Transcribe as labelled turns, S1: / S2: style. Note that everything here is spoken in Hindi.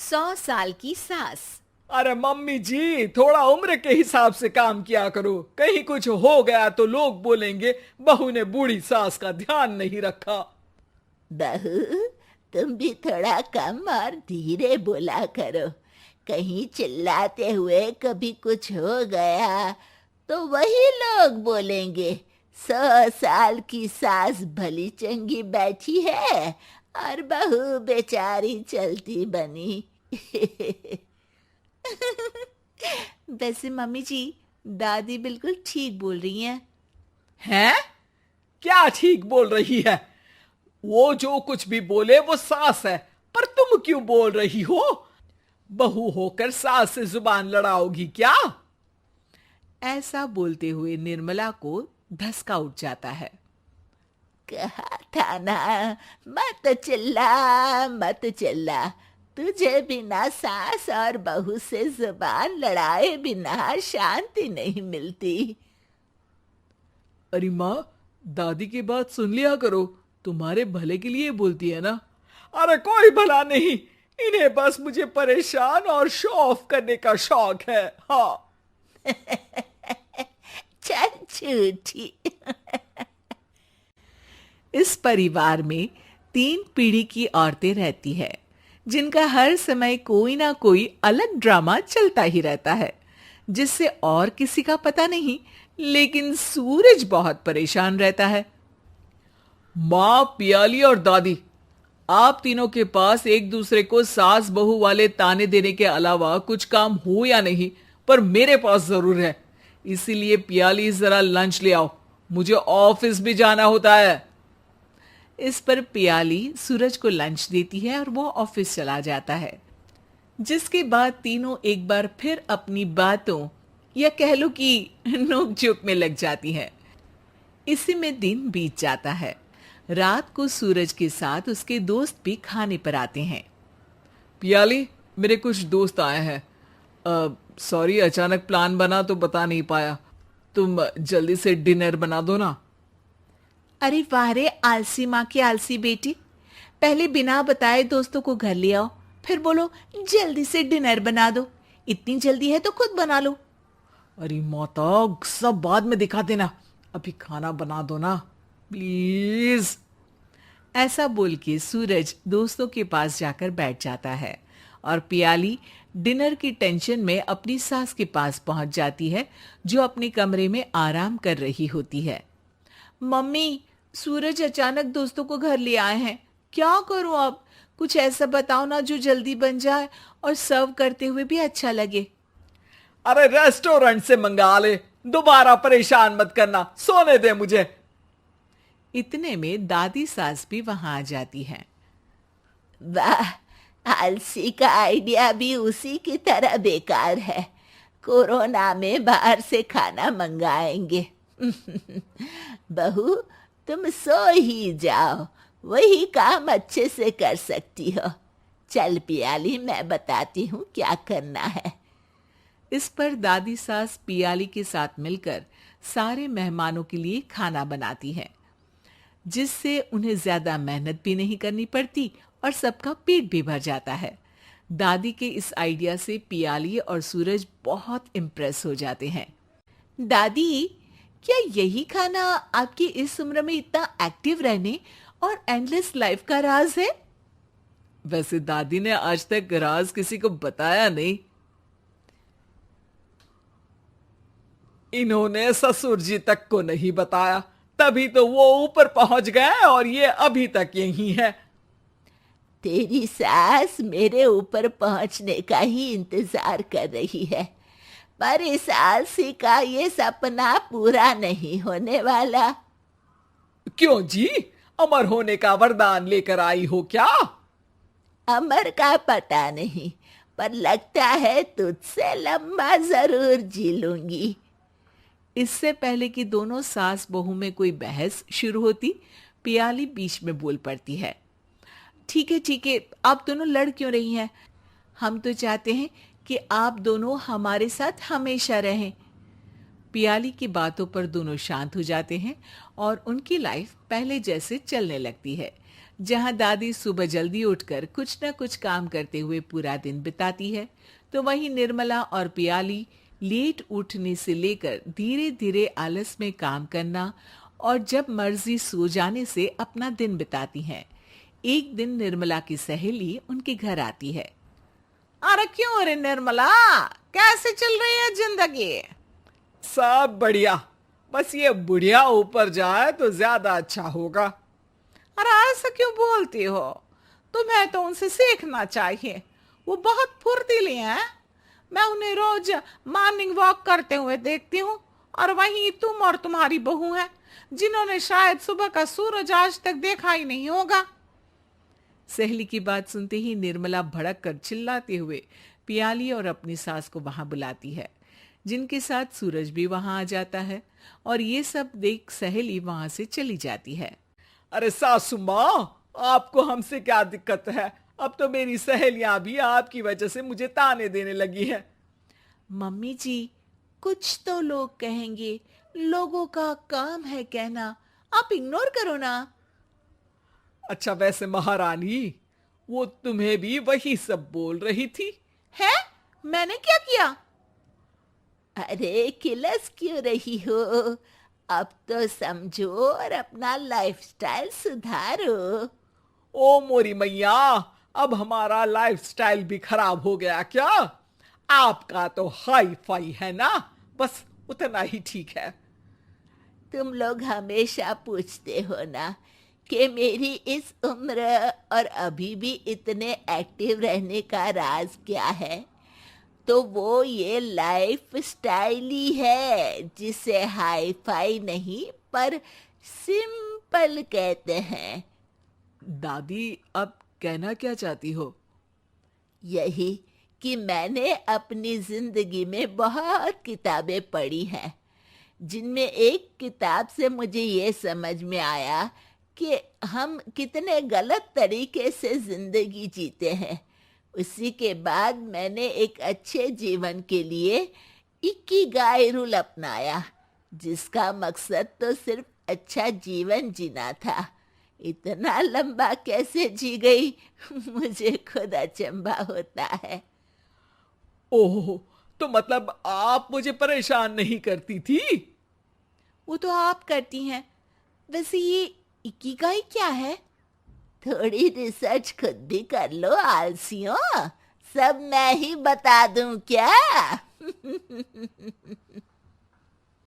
S1: 100 साल की सास।
S2: अरे मम्मी जी, थोड़ा उम्र के हिसाब से काम किया करो। कहीं कुछ हो गया तो लोग बोलेंगे बहू ने बूढ़ी सास का ध्यान नहीं रखा।
S3: बहू, तुम भी थोड़ा कम और धीरे बोला करो। कहीं चिल्लाते हुए कभी कुछ हो गया तो वही लोग बोलेंगे 100 साल की सास भली चंगी बैठी है और बहू बेचारी चलती बनी।
S1: वैसे मम्मी जी, दादी बिल्कुल ठीक बोल रही हैं।
S2: हैं? क्या ठीक बोल रही है? वो जो कुछ भी बोले वो सास है, पर तुम क्यों बोल रही हो? बहू होकर सास से जुबान लड़ाओगी क्या?
S4: ऐसा बोलते हुए निर्मला को धसका उठ जाता है।
S3: कहा था ना, मत चिल्ला मत चिल्ला। तुझे बिना सास और बहू से जुबान लड़ाए बिना शांति नहीं मिलती।
S2: अरे माँ, दादी की बात सुन लिया करो, तुम्हारे भले के लिए बोलती है ना। अरे कोई भला नहीं, इन्हें बस मुझे परेशान और शो ऑफ करने का शौक है। हाँ।
S3: चल झूठी।
S4: इस परिवार में 3 पीढ़ी की औरतें रहती है, जिनका हर समय कोई ना कोई अलग ड्रामा चलता ही रहता है, जिससे और किसी का पता नहीं, लेकिन सूरज बहुत परेशान रहता है।
S2: माँ, पियाली और दादी, आप तीनों के पास एक दूसरे को सास बहू वाले ताने देने के अलावा कुछ काम हो या नहीं, पर मेरे पास जरूर है। इसीलिए पियाली, जरा लंच ले आओ, मुझे ऑफिस भी जाना होता है।
S4: इस पर पियाली सूरज को लंच देती है और वो ऑफिस चला जाता है, जिसके बाद तीनों एक बार फिर अपनी बातों या कह लो कि नोक-झोंक में लग जाती हैं। इसी में दिन बीत जाता है। रात को सूरज के साथ उसके दोस्त भी खाने पर आते हैं।
S2: पियाली, मेरे कुछ दोस्त आए हैं। सॉरी, अचानक प्लान बना तो बता नहीं पाया। तुम जल्दी से डिनर बना दो ना।
S4: अरे वाह रे आलसी माँ की आलसी बेटी, पहले बिना बताए दोस्तों को घर ले आओ, फिर बोलो जल्दी से डिनर बना दो। इतनी जल्दी है तो खुद बना लो।
S2: अरे माता, सब बाद में दिखा देना, अभी खाना बना दो ना प्लीज।
S4: ऐसा बोल के सूरज दोस्तों के पास जाकर बैठ जाता है और पियाली डिनर की टेंशन में अपनी सास के पास पहुंच जाती है, जो अपने कमरे में आराम कर रही होती है। मम्मी, सूरज अचानक दोस्तों को घर ले आए हैं, क्या करूं अब? कुछ ऐसा बताओ ना जो जल्दी बन जाए और सर्व करते हुए भी अच्छा लगे।
S2: अरे रेस्टोरेंट से मंगा ले, दोबारा परेशान मत करना, सोने दे मुझे।
S4: इतने में दादी सास भी वहां आ जाती है।
S3: वाह, आलसी का आइडिया भी उसी की तरह बेकार है। कोरोना में बाहर से खाना मंगाएंगे। बहू, तुम सो ही जाओ, वही काम अच्छे से कर सकती हो। चल पियाली, मैं बताती हूँ क्या करना है।
S4: इस पर दादी सास पियाली के साथ मिलकर सारे मेहमानों के लिए खाना बनाती है, जिससे उन्हें ज्यादा मेहनत भी नहीं करनी पड़ती और सबका पेट भी भर जाता है। दादी के इस आइडिया से पियाली और सूरज बहुत इम्प्रेस हो जाते हैं। दादी, क्या यही खाना आपकी इस उम्र में इतना एक्टिव रहने और एंडलेस लाइफ का राज है?
S2: वैसे दादी ने आज तक राज किसी को बताया नहीं। इन्होंने ससुर जी तक को नहीं बताया, तभी तो वो ऊपर पहुंच गए और ये अभी तक यही है।
S3: तेरी सास मेरे ऊपर पहुंचने का ही इंतजार कर रही है, पर इस आलसी का ये सपना पूरा नहीं होने वाला।
S2: क्यों जी, अमर होने का वरदान लेकर आई हो क्या?
S3: अमर का पता नहीं, पर लगता है तुझसे लंबा जरूर जी लूंगी।
S4: इससे पहले कि दोनों सास बहू में कोई बहस शुरू होती, पियाली बीच में बोल पड़ती है। ठीक है, आप दोनों लड़ क्यों रही हैं? हम तो चाहते हैं कि आप दोनों हमारे साथ हमेशा रहें। पियाली की बातों पर दोनों शांत हो जाते हैं और उनकी लाइफ पहले जैसे चलने लगती है, जहां दादी सुबह जल्दी उठकर कुछ न कुछ काम करते हुए पूरा दिन बिताती है, तो वहीं निर्मला और पियाली लेट उठने से लेकर धीरे धीरे आलस में काम करना और जब मर्जी सो जाने से अपना दिन बिताती हैं। एक दिन निर्मला की सहेली उनके घर आती है।
S2: अरे क्यों रे निर्मला, कैसे चल रही है जिंदगी? सब बढ़िया, बस ये बुढ़िया ऊपर जाए तो ज्यादा अच्छा होगा। अरे ऐसा क्यों बोलती हो? तुम्हें तो उनसे सीखना चाहिए, वो बहुत फुर्तीली हैं। मैं उन्हें रोज मॉर्निंग वॉक करते हुए देखती हूँ, और वहीं तुम और तुम्हारी बहू हैं जिन्होंने शायद सुबह का सूरज आज तक देखा ही नहीं होगा।
S4: सहेली की बात सुनते ही निर्मला भड़क कर चिल्लाते हुए पियाली और अपनी सास को वहां बुलाती है, जिनके साथ सूरज भी वहां आ जाता है, और ये सब देख सहेली वहां से चली जाती है।
S2: अरे सासू माँ, आपको हमसे क्या दिक्कत है? अब तो मेरी सहेलियां भी आपकी वजह से मुझे ताने देने लगी हैं।
S1: मम्मी जी, कुछ तो लोग कहेंगे, लोगों का काम है कहना, आप इग्नोर करो ना।
S2: अच्छा वैसे महारानी, वो तुम्हें भी वही सब बोल रही थी?
S1: है? मैंने क्या किया?
S3: अरे किलस क्यों रही हो? अब तो समझो और अपना लाइफस्टाइल सुधारो।
S2: ओ मोरी मैया, अब हमारा लाइफस्टाइल भी खराब हो गया क्या? आपका तो हाई फाई है ना, बस उतना ही ठीक है।
S3: तुम लोग हमेशा पूछते हो ना कि मेरी इस उम्र और अभी भी इतने एक्टिव रहने का राज क्या है, तो वो ये लाइफ स्टाइल ही है जिसे हाई फाई नहीं पर सिंपल कहते हैं।
S4: दादी, अब कहना क्या चाहती हो?
S3: यही कि मैंने अपनी जिंदगी में बहुत किताबें पढ़ी हैं, जिनमें एक किताब से मुझे ये समझ में आया कि हम कितने गलत तरीके से जिंदगी जीते हैं। उसी के बाद मैंने एक अच्छे जीवन के लिए इकिगाई रूल अपनाया, जिसका मकसद तो सिर्फ अच्छा जीवन जीना था। इतना लंबा कैसे जी गई मुझे खुद अचंभा होता है।
S2: ओह, तो मतलब आप मुझे परेशान नहीं करती थी?
S1: वो तो आप करती हैं। वैसे ये इकिगाई क्या है?
S3: थोड़ी रिसर्च खुद भी कर लो आलसियों, सब मैं ही बता दूं क्या?